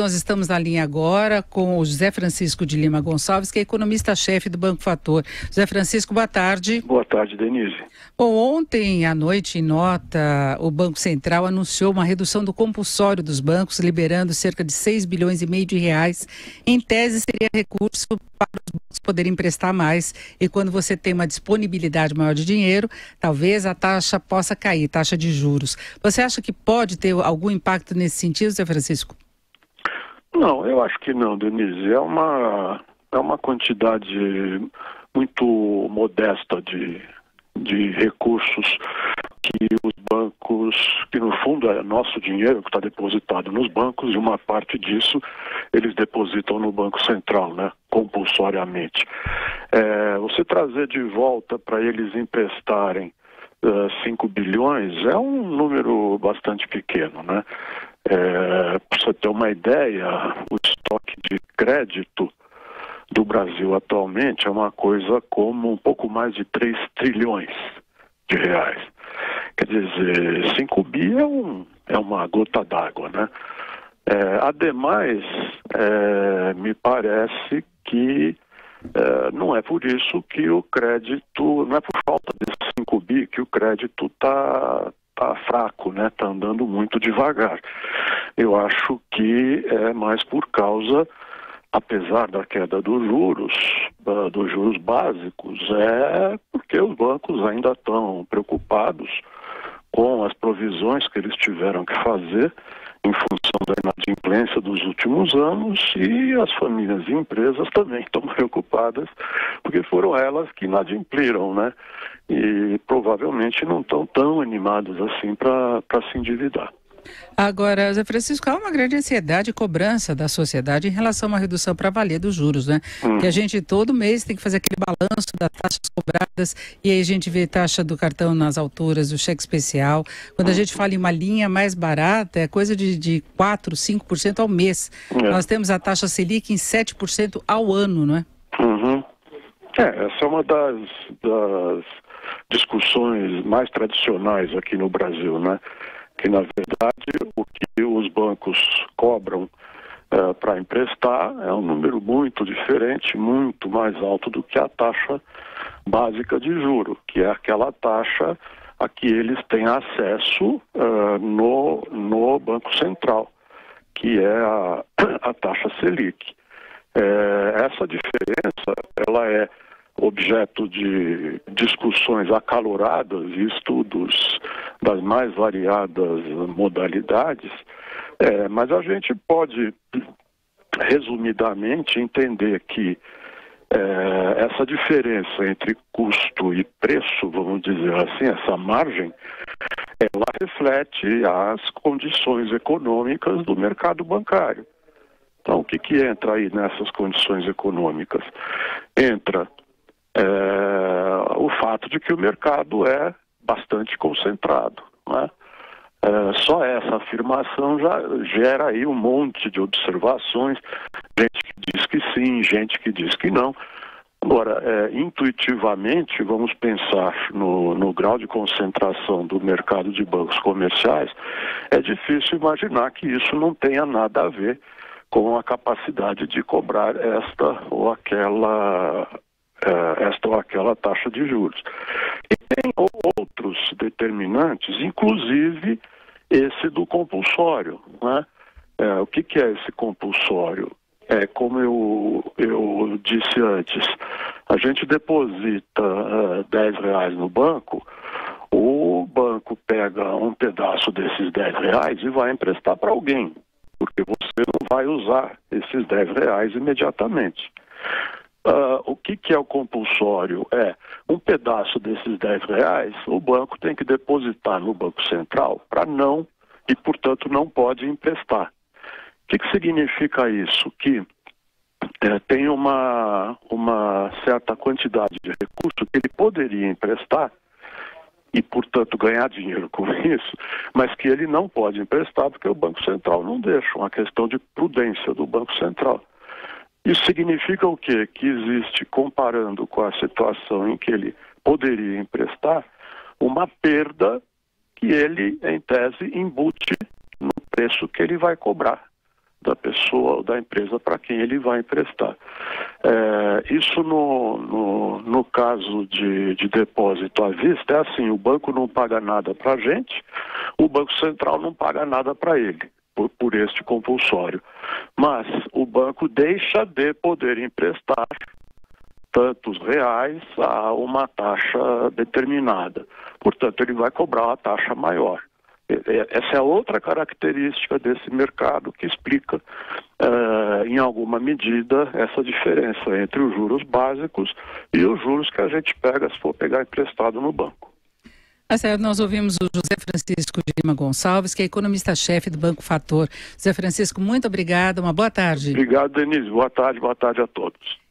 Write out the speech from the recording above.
Nós estamos na linha agora com o José Francisco de Lima Gonçalves, que é economista-chefe do Banco Fator. José Francisco, boa tarde. Boa tarde, Denise. Bom, ontem à noite, em nota, o Banco Central anunciou uma redução do compulsório dos bancos, liberando cerca de 6 bilhões e meio de reais. Em tese, seria recurso para os bancos poderem emprestar mais. E quando você tem uma disponibilidade maior de dinheiro, talvez a taxa possa cair, taxa de juros. Você acha que pode ter algum impacto nesse sentido, José Francisco? Não, eu acho que não, Denise. É uma quantidade muito modesta de recursos que os bancos, que no fundo é nosso dinheiro que está depositado nos bancos, e uma parte disso eles depositam no Banco Central, né, compulsoriamente. Você trazer de volta para eles emprestarem 5 bilhões é um número bastante pequeno, né? Para você ter uma ideia, o estoque de crédito do Brasil atualmente é uma coisa como um pouco mais de 3 trilhões de reais. Quer dizer, 5 bi é uma gota d'água, né? Ademais, me parece que não é por isso que o crédito, não é por falta desses 5 bi que o crédito está fraco, né? Está andando muito devagar. Eu acho que é mais por causa, apesar da queda dos juros básicos, porque os bancos ainda estão preocupados com as provisões que eles tiveram que fazer em função da inadimplência dos últimos anos, e as famílias e empresas também estão preocupadas porque foram elas que inadimpliram, né? E provavelmente não estão tão animadas assim para se endividar. Agora, Zé Francisco, há uma grande ansiedade e cobrança da sociedade em relação a uma redução para valer dos juros, né? Que a gente todo mês tem que fazer aquele balanço das taxas cobradas, e aí a gente vê taxa do cartão nas alturas, do cheque especial. Quando a gente fala em uma linha mais barata, é coisa de 4%, 5% ao mês. Nós temos a taxa Selic em 7% ao ano, não é? Essa é uma das discussões mais tradicionais aqui no Brasil, né? Que, na verdade, o que os bancos cobram para emprestar é um número muito diferente, muito mais alto do que a taxa básica de juro, que é aquela taxa a que eles têm acesso no Banco Central, que é a taxa Selic. Essa diferença, ela é objeto de discussões acaloradas e estudos das mais variadas modalidades, mas a gente pode, resumidamente, entender que essa diferença entre custo e preço, vamos dizer assim, essa margem, ela reflete as condições econômicas do mercado bancário. Então, o que entra aí nessas condições econômicas? Entra o fato de que o mercado é bastante concentrado, né? Só essa afirmação já gera aí um monte de observações, gente que diz que sim, gente que diz que não. Agora, intuitivamente, vamos pensar no grau de concentração do mercado de bancos comerciais, é difícil imaginar que isso não tenha nada a ver com a capacidade de cobrar esta ou aquela taxa de juros. E tem outros determinantes, inclusive esse do compulsório, né? O que é esse compulsório? Como eu disse antes, a gente deposita R$10 no banco, o banco pega um pedaço desses R$10 e vai emprestar para alguém, porque você não vai usar esses R$10 imediatamente. O que é o compulsório? Um pedaço desses R$10, o banco tem que depositar no Banco Central e, portanto, não pode emprestar. O que significa isso? Que tem uma certa quantidade de recurso que ele poderia emprestar e, portanto, ganhar dinheiro com isso, mas que ele não pode emprestar porque o Banco Central não deixa, uma questão de prudência do Banco Central. Isso significa o quê? Que existe, comparando com a situação em que ele poderia emprestar, uma perda que ele, em tese, embute no preço que ele vai cobrar da pessoa ou da empresa para quem ele vai emprestar. Isso no caso de depósito à vista é assim, o banco não paga nada para a gente, o Banco Central não paga nada para ele, por este compulsório. Mas o banco deixa de poder emprestar tantos reais a uma taxa determinada. Portanto, ele vai cobrar uma taxa maior. Essa é outra característica desse mercado que explica, em alguma medida, essa diferença entre os juros básicos e os juros que a gente pega se for pegar emprestado no banco. Nós ouvimos o José Francisco de Lima Gonçalves, que é economista-chefe do Banco Fator. José Francisco, muito obrigada, uma boa tarde. Obrigado, Denise. Boa tarde a todos.